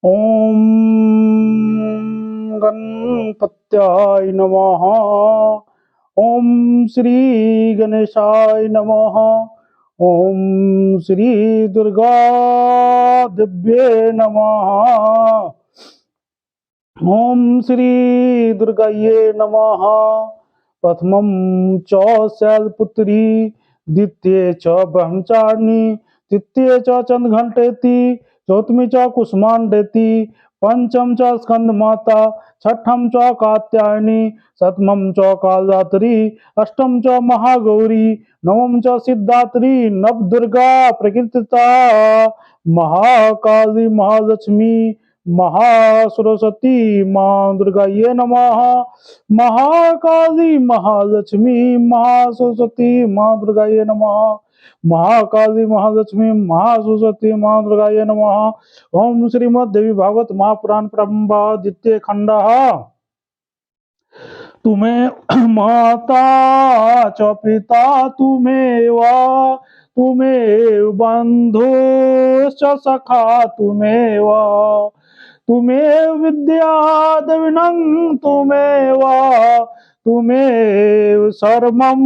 ओम गणपत्याय नमः। ओम श्री गणेशाय नमः। ओम श्री दुर्गा दिव्ये नमः। ओम श्री दुर्गाये नमः। प्रथमं च शैलपुत्री, द्वितीये च ब्रह्मचारिणी, तृतीये च चंद्रघंटेति, चौथमी च कुसुमांडेति, पंचम च स्कंदमाता, छठम च कात्यायनी, सप्तमं च कालरात्रि, अष्टम च महागौरी, नवम च सिद्धात्री, नवदुर्गा प्रकीर्तिता, महाकाली महालक्ष्मी महासरस्वती माँ दुर्गा ये नमः। महाकाली महालक्ष्मी महासरस्वती माँ दुर्गा ये नमः। महाकाली महालक्ष्मी महासरस्वती माँ दुर्गा ये नमः। ओम श्रीमद् देवी भागवत महापुराण प्रम्भ द्वितीय खंड। तुम्हें माता च पिता तुमेव, तुमेव बंधुश्च सखा तुमेव, तुमेव विद्या द्रविणं तुमेव, तुमेव सर्वं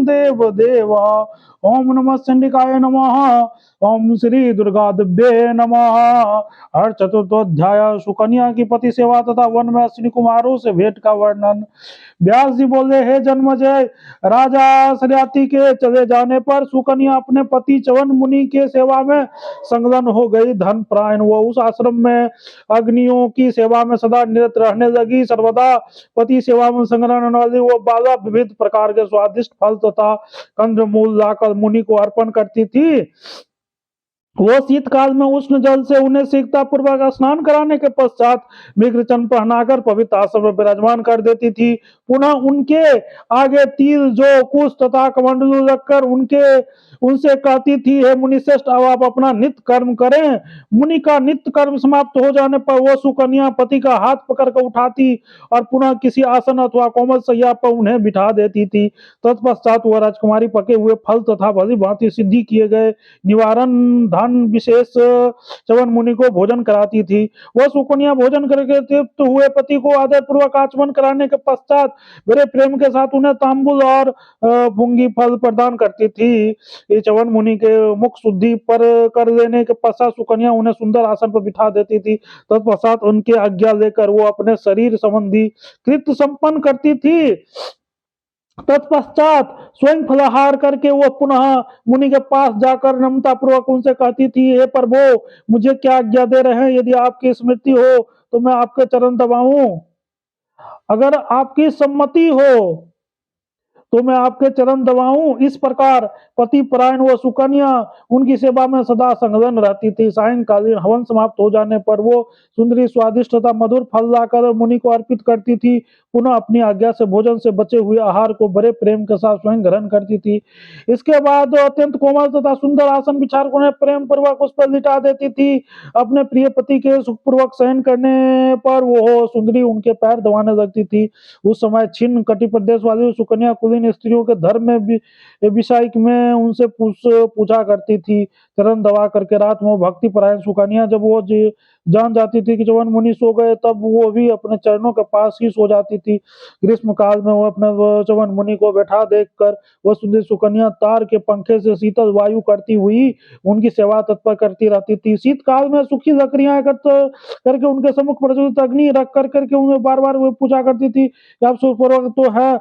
देव देवा। ओम नमः चंडिकाय नमः। ओम श्री दुर्गा दिव्ये नमः। हर चतुर्थोध्याय सुकन्या की पति सेवा तथा वन में अश्विनी कुमारों से भेंट का वर्णन। व्यास जी बोले, हे जन्मजय, राजा सरियाती के चले जाने पर सुकन्या अपने पति च्यवन मुनि के सेवा में संलग्न हो गई। धन प्रायण वो उस आश्रम में अग्नियों की सेवा में सदा निरत रहने लगी। सर्वदा पति सेवा में संलग्न रहने वाली वो बाला विविध प्रकार के स्वादिष्ट फल तथा कंदमूल लाकर मुनि को अर्पण करती थी। वो शीतकाल में उष्ण जल से उन्हें शीघ्रता पूर्वक स्नान कराने के पश्चात मृगचन पहनाकर पवित्र आश्रम में विराजमान कर देती थी। पुनः उनके आगे तीर जो कुश तथा कमंडलू रखकर उनसे कहती थी, हे मुनि श्रेष्ठ, अब आप अपना नित्य कर्म करें। मुनि का नित्य कर्म समाप्त हो जाने पर वो सुकन्या पति का हाथ पकड़कर उठाती और पुनः किसी आसन अथवा कोमल सैया पर उन्हें बिठा देती थी। तत्पश्चात वह राजकुमारी पके हुए फल तथा भली भांति सिद्धि किए गए निवारण धन विशेष च्यवन मुनि को भोजन कराती थी। वह सुकन्या भोजन करके तृप्त हुए पति को आदर पूर्वक आचमन कराने के पश्चात बड़े प्रेम के साथ उन्हें तांबुल और पुंगी फल प्रदान करती थी। ये च्यवन मुनि के मुख शुद्धि पर कर देने के पश्चात सुकन्या उन्हें सुंदर आसन पर बिठा देती थी। तत्पश्चात उनकी आज्ञा लेकर वो अपने शरीर संबंधी कृत्य संपन्न करती थी। तत्पश्चात स्वयं फलाहार करके वह पुनः मुनि के पास जाकर नम्रता पूर्वक उनसे कहती थी, हे प्रभु, मुझे क्या आज्ञा दे रहे हैं? यदि आपकी स्मृति हो तो मैं आपके चरण दबाऊं, अगर आपकी सम्मति हो तो मैं आपके चरण दबाऊं। इस प्रकार पति परायण व सुकन्या उनकी सेवा में सदा संलग्न रहती थी। सायंकालीन हवन समाप्त हो जाने पर वो सुंदरी स्वादिष्ट तथा मधुर फल लाकर मुनि को अर्पित करती थी। पुनः अपनी आज्ञा से भोजन से बचे हुए आहार को बड़े प्रेम के साथ स्वयं ग्रहण करती थी। इसके बाद अत्यंत कोमल तथा सुंदर आसन बिछाकर उन्हें प्रेम पूर्वक उस पर लिटा देती थी। अपने प्रिय पति के सुखपूर्वक शयन करने पर वो सुंदरी उनके पैर दबाने लगती थी। उस समय छिन्न कटि प्रदेश वाली सुकन्या कुलीन स्त्रियों के धर्म में भी विषय में उनसे पूछा करती थी। चरण दबा करके रात में भक्ति परायण सुकन्या जब वो जान जाती थी कि च्यवन मुनि सो गए, तब वो भी अपने चरणों के पास ही सो जाती थी। ग्रीष्म काल में वो अपने च्यवन मुनि को बैठा देखकर वह सुंदर सुकन्या तार के पंखे से शीतल वायु करती हुई उनकी सेवा तत्पर करती रहती थी। शीतकाल में सूखी लकड़ियां एकत्र करके उनके सम्मुख प्रज्वलित अग्नि रख करके उन्हें बार बार पूछा करती थी कि आप सुपूर्वक तो है।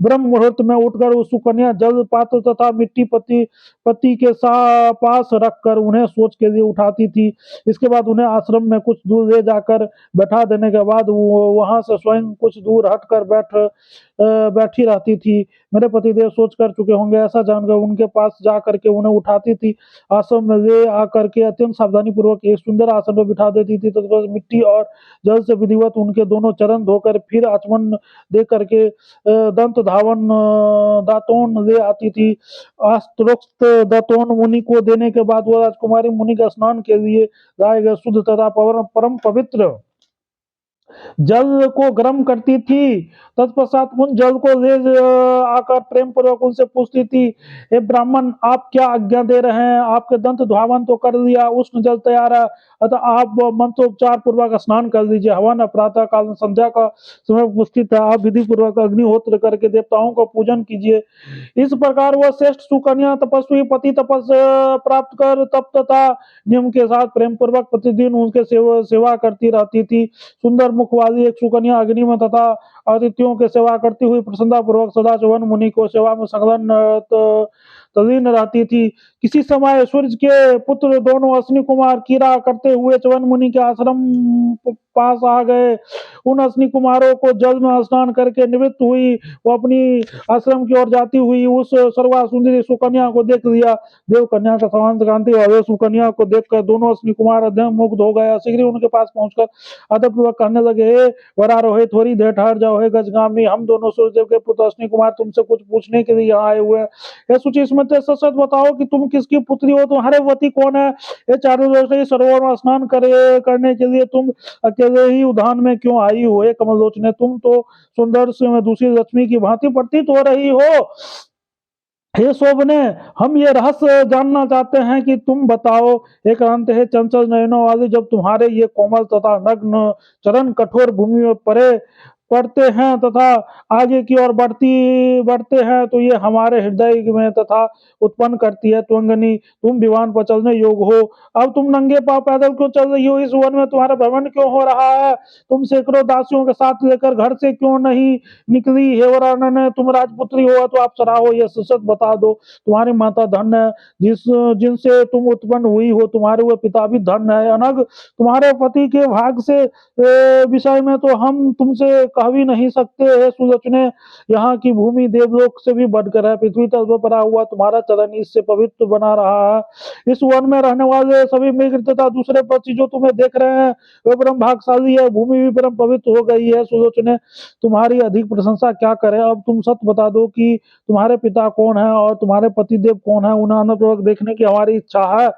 ब्रह्म मुहूर्त में उठकर उस सुकन्या जल पात्र तथा मिट्टी पति के पास रखकर उन्हें सोच के लिए उठाती थी। इसके बाद उन्हें आश्रम में कुछ दूर ले जाकर बैठा देने के बाद वो वहां से स्वयं कुछ दूर हटकर बैठी रहती थी। मेरे पतिदेव सोच कर चुके होंगे, ऐसा जानकर उनके पास जा करके उन्हें उठाती थी। आश्रम में ले आकर के अत्यंत सावधानी पूर्वक एक सुंदर आसन पर बिठा देती थी। तथा मिट्टी और जल से विधिवत उनके दोनों चरण धोकर फिर आचमन दे करके दंत धावन दातोन ले आती थी। अस्त्रोक्त दातोन मुनि को देने के बाद वह राजकुमारी मुनि का स्नान के लिए लाए गए शुद्ध तथा परम पवित्र जल को गर्म करती थी, तत्पश्चात उन जल को ले आकर प्रेम पूर्वक उनसे पूछती थी, हे ब्राह्मण, आप क्या आज्ञा दे रहे हैं? आपके दंत धावन तो कर दिया, उष्ण जल तैयार है, अतः आप मंत्रोपचार पूर्वक स्नान कर लीजिए। हवन प्रातः काल में संध्या का समय उपस्थित है, आप विधि पूर्वक अग्निहोत्र करके देवताओं का पूजन कीजिए। इस प्रकार वह श्रेष्ठ सुकन्या तपस्वी पति तपस प्राप्त कर तप तथा नियम के साथ प्रेम पूर्वक प्रतिदिन उनके सेवा करती रहती थी। सुंदर मुख वाली एक सुकन्या अग्नि में तथा अतिथियों के सेवा करती हुई प्रसन्नता पूर्वक सदा च्यवन मुनि को सेवा में संलग्न तल्लीन रहती थी। किसी समय सूर्य के पुत्र दोनों अश्विनी कुमार कीड़ा करते हुए च्यवन मुनि के आश्रम पास आ गए। उन अश्विनी कुमारों को जल में स्नान करके निवृत्त हुई, वो अपनी आश्रम की ओर जाती हुई उस सर्वा सुंदरी सुकन्या को देख लिया। देव कन्या का समान कांति वाले सुकन्या को देखकर दोनों अश्विनी कुमार अध्यम मुग्ध हो गया। शीघ्र उनके पास पहुंचकर आदरपूर्वक कहने लगे, हे वरारोहे, थोड़ी देर ठहर जाओ। हे गजगामी, हम दोनों सूर्यदेव के पुत्र अश्विनी कुमार तुमसे कुछ पूछने के लिए यहाँ आए हुए हैं। हे सुचि, इसमें सच सच बताओ कि तुम किसकी पुत्री हो, तुम्हारे वती कौन है? ये चारों लोग से सरोवर में स्नान करने के लिए तुम अकेले ही उद्यान में क्यों आई हो? हे कमलोचने, तुम तो सुंदर से में दूसरी लक्ष्मी की भांति प्रतीत हो रही हो। हे शोभने, हम ये रहस्य जानना चाहते हैं कि तुम बताओ। हे क्रांत, हे चंचल नयनों वाली, जब तुम्हारे ये कोमल तथा नग्न चरण कठोर भूमि में पड़ते हैं तथा आगे की ओर बढ़ते हैं तो ये हमारे हृदय में तथा उत्पन्न करती है त्वंगनी, तुम विमान पर चलने योग्य हो। अब तुम नंगे पांव पैदल क्यों चल रही हो? इस वन में तुम्हारा भ्रमण क्यों हो रहा है? तुम सैकड़ों दासियों के साथ लेकर घर से क्यों नहीं निकली? हे वरानन, तुम राजपुत्री हो तो आप सरा हो, यह सच बता दो। तुम्हारी माता धन है, जिनसे तुम उत्पन्न हुई हो, तुम्हारे वो पिता भी धन है। अनग, तुम्हारे पति के भाग से विषय में तो हम तुमसे कह भी नहीं सकते। हे सुलोचने, यहाँ की भूमि देवलोक से भी बढ़कर है, पृथ्वी तल पर पड़ा हुआ तुम्हारा चरण इससे पवित्र बना रहा है। इस वन में रहने वाले सभी मृग तथा दूसरे पक्षी जो तुम्हें देख रहे हैं वे परम भागशाली है, भूमि भी परम पवित्र हो गई है। सुलोचने, तुम्हारी अधिक प्रशंसा क्या करें? अब तुम सत्य बता दो कि तुम्हारे पिता कौन है और तुम्हारे पतिदेव कौन है, उन्हें अनुपूर्वक देखने की हमारी इच्छा है।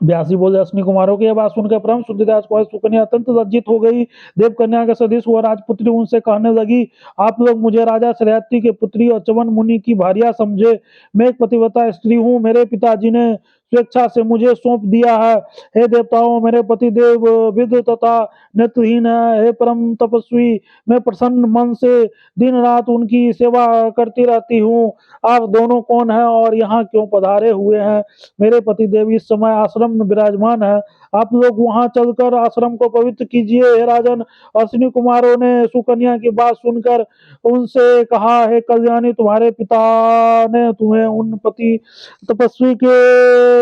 व्यासी बोले, अश्विनी कुमारों की यह बात सुनकर परम शुद्धिदास कुमार सुकन्या अत्यंत लज्जित हो गई। देव कन्या के सदृश वह राजपुत्री उनसे कहने लगी, आप लोग मुझे राजा श्रेयती के पुत्री और च्यवन मुनि की भार्या समझे। मैं एक पतिव्रता स्त्री हूँ, मेरे पिताजी ने स्वेच्छा से मुझे सौंप दिया है। हे देवताओं, मेरे पति देव विद तथा नेत्रहीन है। हे परम तपस्वी, मैं प्रसन्न मन से दिन रात उनकी सेवा करती रहती हूँ। आप दोनों कौन हैं और यहाँ क्यों पधारे हुए हैं? मेरे पति देव इस समय आश्रम में विराजमान है, आप लोग वहां चलकर आश्रम को पवित्र कीजिए। हे राजन, अश्विनी कुमारों ने सुकन्या की बात सुनकर उनसे कहा, हे कल्याणी, तुम्हारे पिता ने तुम्हें उन पति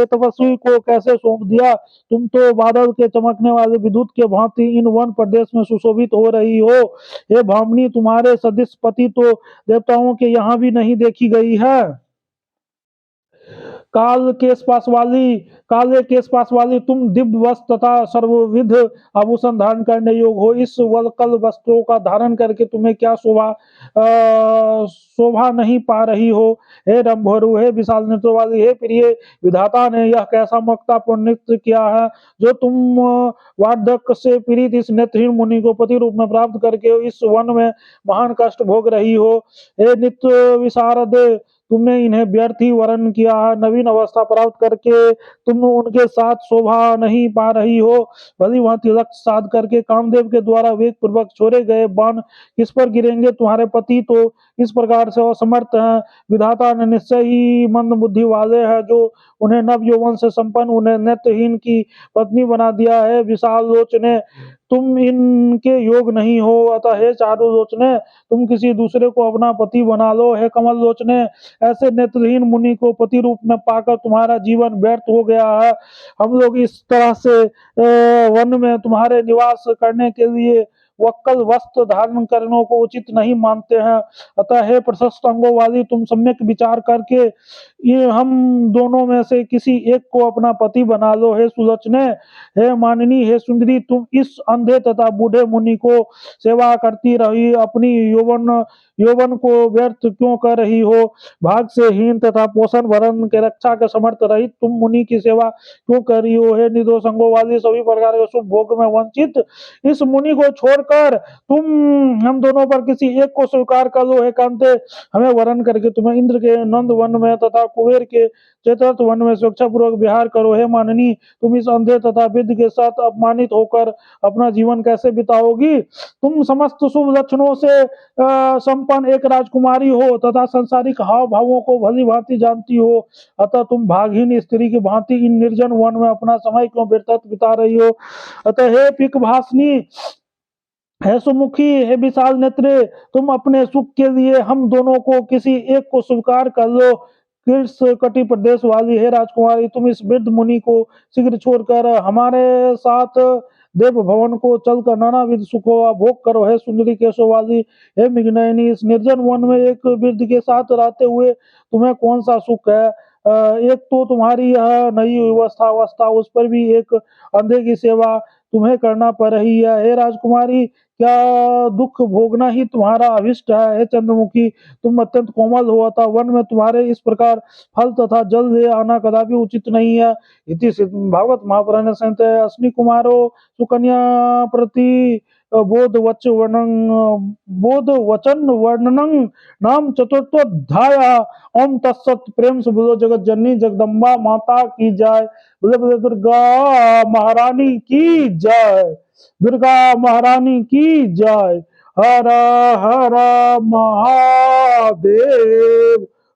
तपस्वी को कैसे सौंप दिया? तुम तो बादल के चमकने वाले विद्युत के भांति इन वन प्रदेश में सुशोभित हो रही हो। हे भामिनी, तुम्हारे सदृश पति तो देवताओं के यहाँ भी नहीं देखी गई है। काले केस पास वाली तुम दिव्य वस्त्र तथा सर्वविध आभूषण धारण करने योग्य हो। इस वल्कल वस्त्रों का धारण करके तुम्हें क्या शोभा नहीं पा रही हो? हे रंभोरु, हे विशाल नेत्र वाली, हे प्रिय, विधाता ने यह कैसा मक्तापूर्ण नृत्य किया है जो तुम वार्धक्य से पीड़ित इस नेत्रहीन मुनि को पति रूप में प्राप्त करके इस वन में महान कष्ट भोग रही हो। हे नित्य विशारद, तुमने इन्हें व्यर्थ ही वर्ण किया है। नवीन अवस्था प्राप्त करके तुम उनके साथ शोभा नहीं पा रही हो। भली भांति लक्ष्य साध करके कामदेव के द्वारा वेग पूर्वक छोड़े गए बाण किस पर गिरेंगे? तुम्हारे पति तो इस प्रकार से असमर्थ हैं। विधाता ने निश्चय ही मंद बुद्धि वाले हैं जो उन्हें नव यौवन से संपन्न उन्हें नेत्रहीन की पत्नी बना दिया है। विशाल लोचने, तुम इनके योग नहीं हो, अतः हे चारु लोचने, तुम किसी दूसरे को अपना पति बना लो। हे कमल लोचने, ऐसे नेत्रहीन मुनि को पति रूप में पाकर तुम्हारा जीवन व्यर्थ हो गया है। हम लोग इस तरह से वन में तुम्हारे निवास करने के लिए वक्कल वस्त्र धारण करने को उचित नहीं मानते हैं। अतः हे प्रशस्त अंगों वाली, तुम सम्यक विचार करके ये हम दोनों में से किसी एक को अपना पति बना लो। हे सुलोचने, हे मानिनी, हे सुंदरी, तुम इस अंधे तथा बूढ़े मुनि को सेवा करती रही अपनी यौवन को व्यर्थ क्यों कर रही हो? भाग से हीन तथा पोषण भरण के रक्षा के समर्थ रहित तुम मुनि की सेवा क्यों कर रही हो? हे निर्दोष संगोवादी, सभी प्रकार के शुभ भोग में वंचित इस मुनि को छोड़कर तुम हम दोनों पर किसी एक को स्वीकार कर लो। हे कांते, हमें वरण करके तुम्हें इंद्र के नंद वन में तथा कुबेर के चतुर्थ वन में स्वेच्छा पूर्वक विहार करो। हे माननी, तुम इस अंधे तथा विद्ध के साथ अपमानित होकर अपना जीवन कैसे बिताओगी? तुम समस्त शुभ लक्षणों से संपन्न एक राजकुमारी हो तथा संसारिक हाव भावों को भली भांति जानती हो, अतः तुम भागहीन स्त्री की भांति इन निर्जन वन में अपना समय क्यों व्यर्थ बिता रही हो? अतः हे पिक भासनी, है सुमुखी, है विशाल नेत्रे, तुम अपने सुख के लिए हम दोनों को किसी एक को स्वीकार कर लो। कृष कटि प्रदेश वाली है राजकुमारी, तुम इस वृद्ध मुनि को शीघ्र छोड़कर हमारे साथ देव भवन को चलकर नानाविध सुखों का भोग करो। है सुंदरी केशव वाली, हे मिघनयनी, इस निर्जन वन में एक वृद्ध के साथ रहते हुए तुम्हें कौन सा सुख है? एक तो तुम्हारी यह नई अवस्था, उस पर भी एक अंधे की सेवा तुम्हें करना पड़ रही है। हे राजकुमारी, क्या दुख भोगना ही तुम्हारा अभिष्ट है? हे चंद्रमुखी, तुम अत्यंत कोमल हो, अतः वन में तुम्हारे इस प्रकार फल तथा जल ले आना कदापि उचित नहीं है। इति भागवत महापुराण संहिता अश्विनी कुमारो सुकन्या प्रति बोध वचन वर्णनं नाम चतुर्थोध्याय। ओम तत्सत। प्रेम से बोलो जगत जननी जगदम्बा माता की जय। बोले बोले दुर्गा महारानी की जय। दुर्गा महारानी की जय। हर हर महादेव,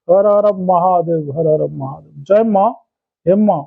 हर हर महादेव, हर हर महादेव। जय माँ, हे माँ।